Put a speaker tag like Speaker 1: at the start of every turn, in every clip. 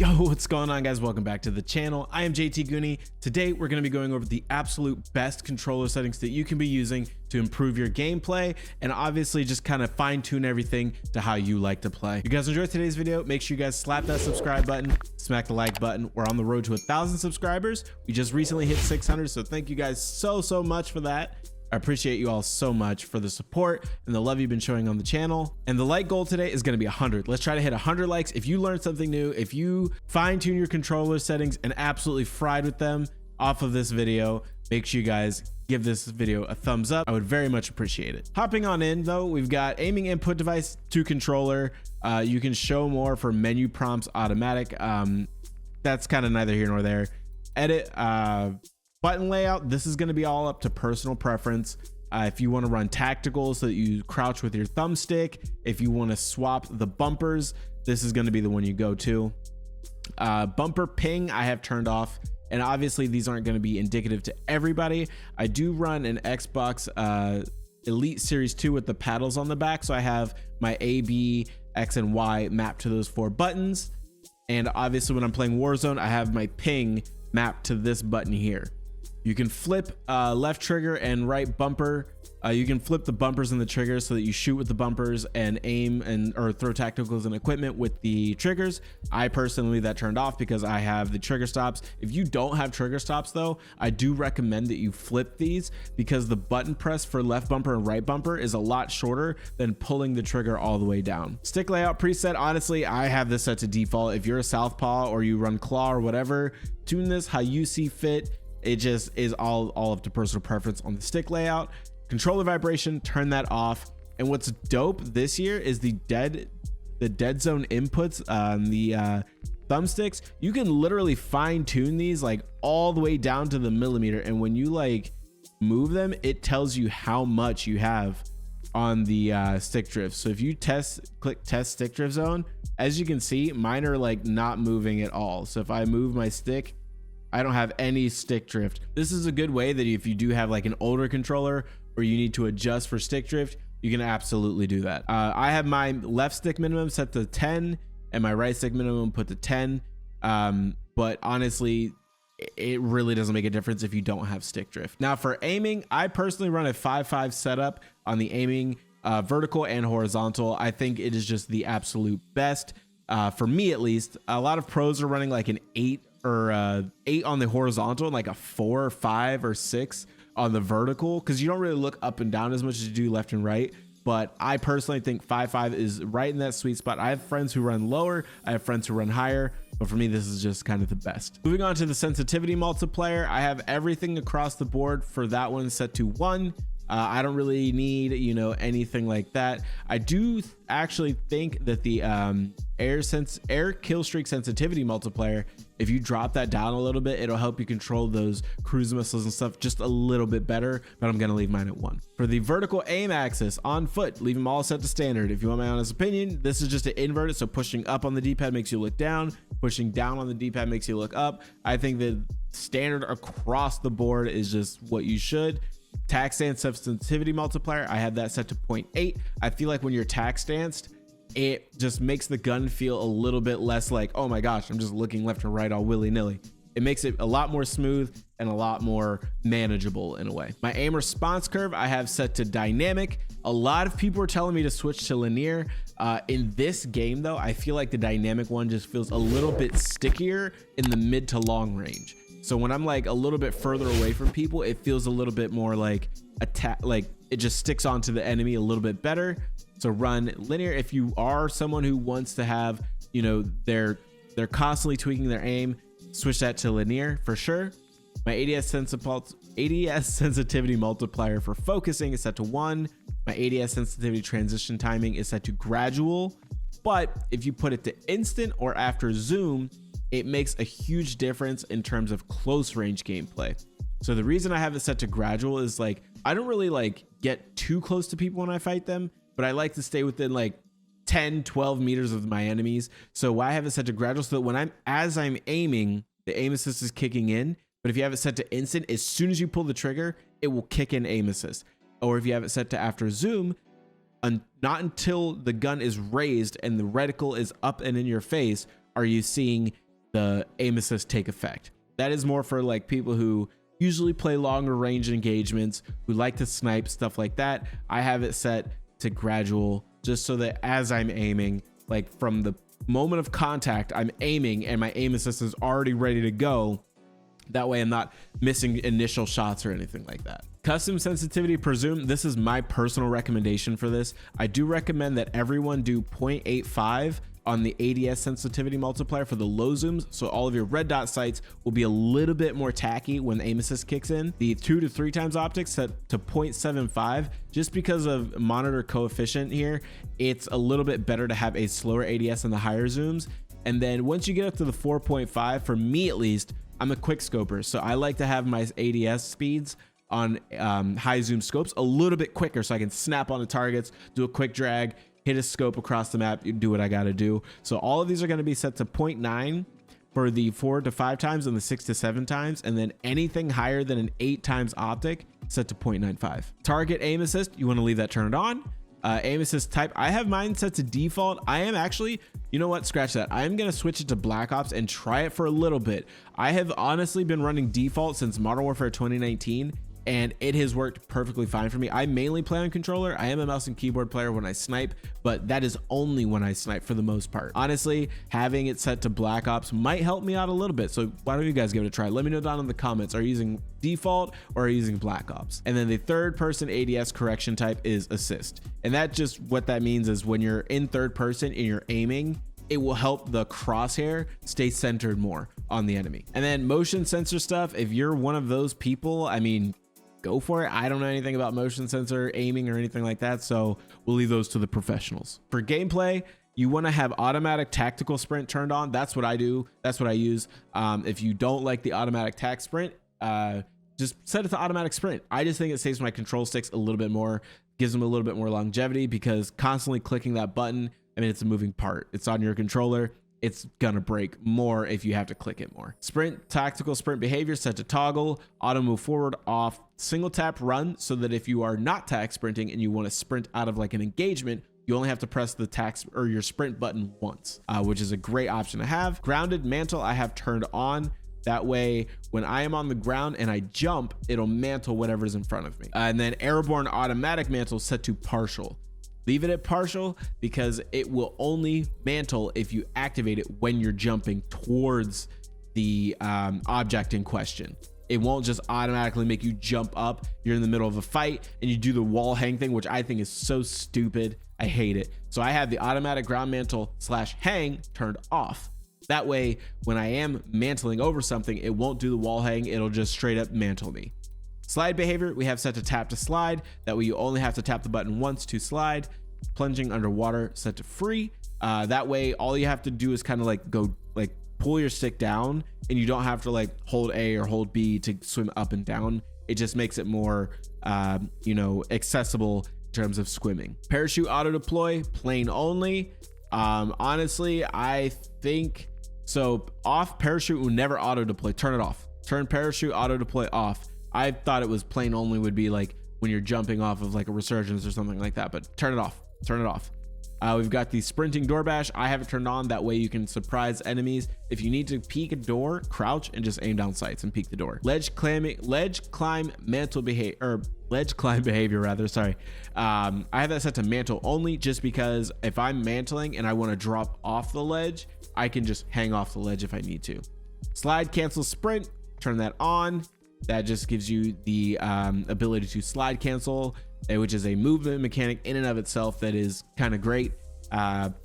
Speaker 1: Yo, what's going on, guys? Welcome back to the channel. I am JT Goonie. Today we're going to be going over the absolute best controller settings that you can be using to improve your gameplay and obviously just kind of fine-tune everything to how you like to play. If you guys enjoyed today's video, make sure you guys slap that subscribe button, smack the like button. We're on the road to 1,000 subscribers. We just recently hit 600, so thank you guys so much for that. I appreciate you all so much for the support and the love you've been showing on the channel. And the like goal today is going to be 100. Let's try to hit 100 likes. If you learned something new, if you fine tune your controller settings and absolutely fried with them off of this video, make sure you guys give this video a thumbs up. I would very much appreciate it. Hopping on in though, we've got aiming input device to controller. You can show more for menu prompts automatic. That's kind of neither here nor there. Edit, button layout, this is going to be all up to personal preference. If you want to run tactical so that you crouch with your thumbstick, if you want to swap the bumpers, this is going to be the one you go to. Bumper ping I have turned off, and obviously these aren't going to be indicative to everybody. I do run an Xbox Elite Series 2 with the paddles on the back, so I have my A, B, X, and Y mapped to those 4 buttons. And obviously when I'm playing Warzone, I have my ping mapped to this button here. You can flip left trigger and right bumper. You can flip the bumpers and the triggers so that you shoot with the bumpers and aim and or throw tacticals and equipment with the triggers. I personally leave that turned off because I have the trigger stops. If you don't have trigger stops though, I do recommend that you flip these because the button press for left bumper and right bumper is a lot shorter than pulling the trigger all the way down. Stick layout preset, honestly, I have this set to default. If you're a southpaw or you run claw or whatever, tune this how you see fit. It just is all up to personal preference on the stick layout. Controller vibration, turn that off. And what's dope this year is the dead zone inputs on the thumbsticks. You can literally fine tune these like all the way down to the millimeter, and when you like move them, it tells you how much you have on the stick drift. So if you click test stick drift zone, as you can see, mine are like not moving at all. So if I move my stick, I don't have any stick drift. This is a good way that if you do have like an older controller or you need to adjust for stick drift, you can absolutely do that. I have my left stick minimum set to 10 and my right stick minimum put to 10. But honestly, it really doesn't make a difference if you don't have stick drift. Now for aiming, I personally run a 5-5 setup on the aiming, vertical and horizontal. I think it is just the absolute best. For me at least. A lot of pros are running like an 8 or 8 on the horizontal and like a 4 or 5 or 6 on the vertical, because you don't really look up and down as much as you do left and right. But I personally think 5-5 is right in that sweet spot. I have friends who run lower, I have friends who run higher, but for me this is just kind of the best. Moving on to the sensitivity multiplier, I have everything across the board for that one set to 1. I don't really need, you know, anything like that. I do actually think that the air kill streak sensitivity multiplier, if you drop that down a little bit, it'll help you control those cruise missiles and stuff just a little bit better, but I'm gonna leave mine at 1. For the vertical aim axis on foot, leave them all set to standard. If you want my honest opinion, this is just to invert it, so pushing up on the D-pad makes you look down, pushing down on the D-pad makes you look up. I think that standard across the board is just what you should. Tack stance sensitivity multiplier, I have that set to 0.8. I feel like when you're tack stanced, it just makes the gun feel a little bit less like, oh my gosh, I'm just looking left and right all willy-nilly. It makes it a lot more smooth and a lot more manageable in a way. My aim response curve I have set to dynamic. A lot of people are telling me to switch to linear. In this game though, I feel like the dynamic one just feels a little bit stickier in the mid to long range. So when I'm like a little bit further away from people, it feels a little bit more like attack, like it just sticks onto the enemy a little bit better. So run linear. If you are someone who wants to have, you know, they're constantly tweaking their aim, switch that to linear for sure. My ADS sensitivity multiplier for focusing is set to 1. My ADS sensitivity transition timing is set to gradual. But if you put it to instant or after zoom, it makes a huge difference in terms of close range gameplay. So the reason I have it set to gradual is like, I don't really like get too close to people when I fight them, but I like to stay within like 10, 12 meters of my enemies. So why I have it set to gradual, so that when as I'm aiming, the aim assist is kicking in. But if you have it set to instant, as soon as you pull the trigger, it will kick in aim assist. Or if you have it set to after zoom, not until the gun is raised and the reticle is up and in your face are you seeing the aim assist take effect. That is more for like people who usually play longer range engagements, who like to snipe, stuff like that. I have it set to gradual, just so that as I'm aiming, like from the moment of contact, I'm aiming and my aim assist is already ready to go. That way I'm not missing initial shots or anything like that. Custom sensitivity per zoom, this is my personal recommendation for this. I do recommend that everyone do 0.85 on the ADS sensitivity multiplier for the low zooms, so all of your red dot sights will be a little bit more tacky when the aim assist kicks in. The 2 to 3 times optics set to 0.75, just because of monitor coefficient here, it's a little bit better to have a slower ADS in the higher zooms. And then once you get up to the 4.5, for me at least, I'm a quick scoper, so I like to have my ADS speeds on high zoom scopes a little bit quicker, so I can snap on the targets, do a quick drag, hit a scope across the map, do what I got to do. So all of these are going to be set to 0.9 for the 4 to 5 times and the 6 to 7 times, and then anything higher than an 8 times optic set to 0.95. Target aim assist, you want to leave that turned on. Aim assist type, I have mine set to default. I am actually, you know what, scratch that. I am going to switch it to Black Ops and try it for a little bit. I have honestly been running default since Modern Warfare 2019, and it has worked perfectly fine for me. I mainly play on controller. I am a mouse and keyboard player when I snipe, but that is only when I snipe for the most part. Honestly, having it set to Black Ops might help me out a little bit. So why don't you guys give it a try? Let me know down in the comments. Are you using default or are you using Black Ops? And then the third person ADS correction type is assist. And that just, what that means is when you're in third person and you're aiming, it will help the crosshair stay centered more on the enemy. And then motion sensor stuff, if you're one of those people, I mean, go for it. I don't know anything about motion sensor aiming or anything like that, so we'll leave those to the professionals. For gameplay, you want to have automatic tactical sprint turned on. That's what I do. That's what I use. If you don't like the automatic tac sprint, just set it to automatic sprint. I just think it saves my control sticks a little bit more, gives them a little bit more longevity, because constantly clicking that button, I mean, it's a moving part. It's on your controller. It's gonna break more if you have to click it more. Sprint, tactical sprint behavior set to toggle, auto move forward off, single tap run, so that if you are not tac sprinting and you want to sprint out of like an engagement, you only have to press the tac or your sprint button once, which is a great option to have. Grounded mantle I have turned on. That way, when I am on the ground and I jump, it'll mantle whatever's in front of me. And then airborne automatic mantle set to partial. Leave it at partial because it will only mantle if you activate it when you're jumping towards the object in question. It won't just automatically make you jump up. You're in the middle of a fight and you do the wall hang thing, which I think is so stupid. I hate it. So I have the automatic ground mantle / hang turned off. That way, when I am mantling over something, it won't do the wall hang. It'll just straight up mantle me. Slide behavior, we have set to tap to slide. That way you only have to tap the button once to slide. Plunging underwater, set to free. That way all you have to do is kind of like go, like pull your stick down, and you don't have to like hold A or hold B to swim up and down. It just makes it more, you know, accessible in terms of swimming. Parachute auto deploy, plane only. Honestly, I think so. Off parachute will never auto deploy. Turn it off. Turn parachute auto deploy off. I thought it was plane only would be like when you're jumping off of like a resurgence or something like that, but turn it off. Turn it off. We've got the sprinting door bash. I have it turned on. That way you can surprise enemies. If you need to peek a door, crouch and just aim down sights and peek the door. Ledge climb mantle behavior, or ledge climb behavior rather. Sorry. I have that set to mantle only, just because if I'm mantling and I want to drop off the ledge, I can just hang off the ledge if I need to. Slide cancel sprint. Turn that on. That just gives you the ability to slide cancel, which is a movement mechanic in and of itself that is kind of great.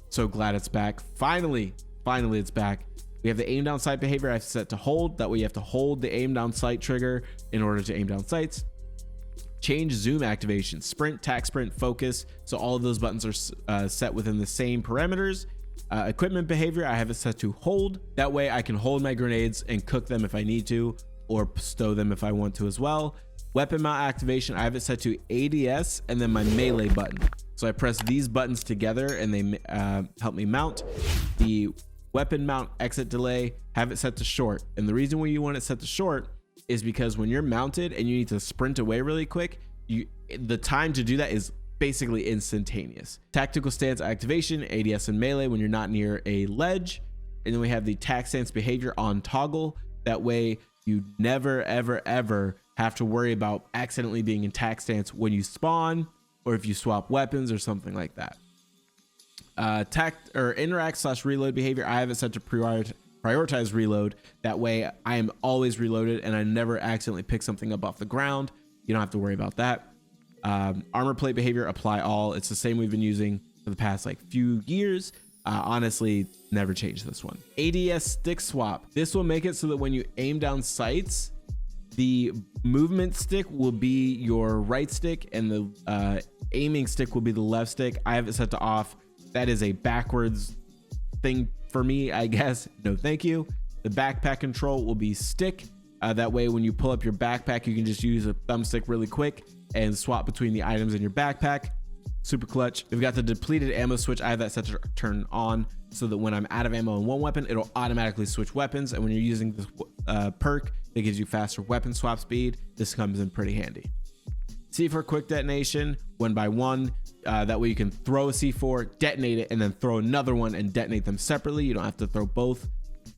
Speaker 1: So glad it's back. Finally it's back. We have the aim down sight behavior I have set to hold. That way you have to hold the aim down sight trigger in order to aim down sights. Change zoom activation, sprint, tac sprint, focus. So all of those buttons are set within the same parameters. Equipment behavior, I have it set to hold. That way I can hold my grenades and cook them if I need to, or stow them if I want to as well. Weapon mount activation, I have it set to ADS and then my melee button. So I press these buttons together and they help me mount. The weapon mount exit delay, have it set to short. And the reason why you want it set to short is because when you're mounted and you need to sprint away really quick, the time to do that is basically instantaneous. Tactical stance activation, ADS and melee when you're not near a ledge. And then we have the tack stance behavior on toggle. That way you never, ever, ever have to worry about accidentally being in tack stance when you spawn or if you swap weapons or something like that. Interact / reload behavior, I have it set to prioritize reload. That way I am always reloaded and I never accidentally pick something up off the ground. You don't have to worry about that. Armor plate behavior, apply all. It's the same we've been using for the past like few years. Honestly, never change this one. ADS stick swap. This will make it so that when you aim down sights, the movement stick will be your right stick and the aiming stick will be the left stick. I have it set to off. That is a backwards thing for me, I guess. No, thank you. The backpack control will be stick. That way, when you pull up your backpack, you can just use a thumbstick really quick and swap between the items in your backpack. Super clutch. We've got the depleted ammo switch. I have that set to turn on so that when I'm out of ammo in one weapon, it'll automatically switch weapons. And when you're using this perk that gives you faster weapon swap speed, this comes in pretty handy. C4 quick detonation, 1 by 1. That way you can throw a C4, detonate it, and then throw another one and detonate them separately. You don't have to throw both.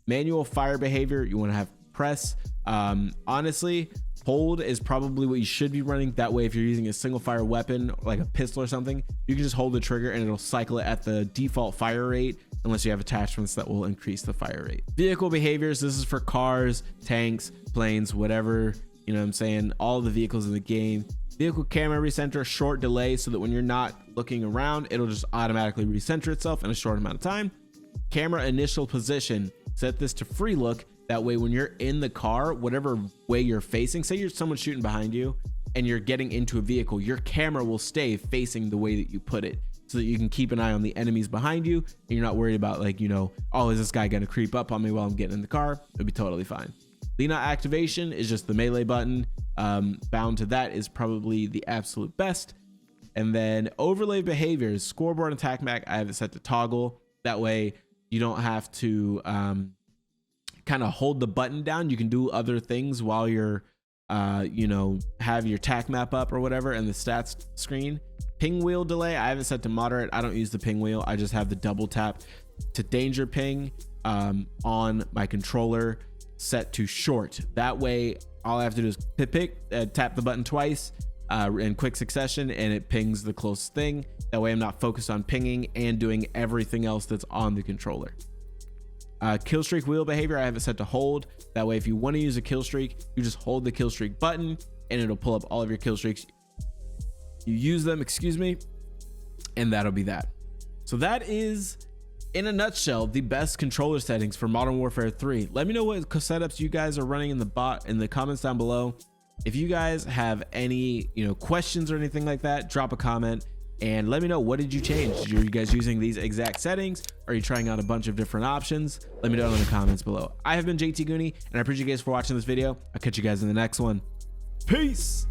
Speaker 1: Manual fire behavior, you want to have press. Honestly, hold is probably what you should be running. That way, if you're using a single fire weapon, like a pistol or something, you can just hold the trigger and it'll cycle it at the default fire rate, unless you have attachments that will increase the fire rate. Vehicle behaviors, this is for cars, tanks, planes, whatever, you know what I'm saying, all the vehicles in the game. Vehicle camera recenter, short delay, so that when you're not looking around, it'll just automatically recenter itself in a short amount of time. Camera initial position, set this to free look. That way, when you're in the car, whatever way you're facing, say you're someone shooting behind you and you're getting into a vehicle, your camera will stay facing the way that you put it so that you can keep an eye on the enemies behind you. And you're not worried about like, you know, oh, is this guy going to creep up on me while I'm getting in the car? It'll be totally fine. Lean out activation is just the melee button. Bound to that is probably the absolute best. And then overlay behaviors, scoreboard and attack map, I have it set to toggle. That way you don't have to kind of hold the button down. You can do other things while you're you know, have your tack map up or whatever and the stats screen. Ping wheel delay, I have it set to moderate. I don't use the ping wheel. I just have the double tap to danger ping on my controller set to short. That way all I have to do is tap the button twice in quick succession and it pings the closest thing. That way I'm not focused on pinging and doing everything else that's on the controller. Kill streak wheel behavior, I have it set to hold. That way if you want to use a kill streak, you just hold the kill streak button and it'll pull up all of your kill streaks. You use them, excuse me, and that'll be that. So that is, in a nutshell, the best controller settings for Modern Warfare 3. Let me know what setups you guys are running in the comments down below. If you guys have any, you know, questions or anything like that, drop a comment and let me know, what did you change? Are you guys using these exact settings? Are you trying out a bunch of different options? Let me know in the comments below. I have been JT Goonie and I appreciate you guys for watching this video. I'll catch you guys in the next one. Peace.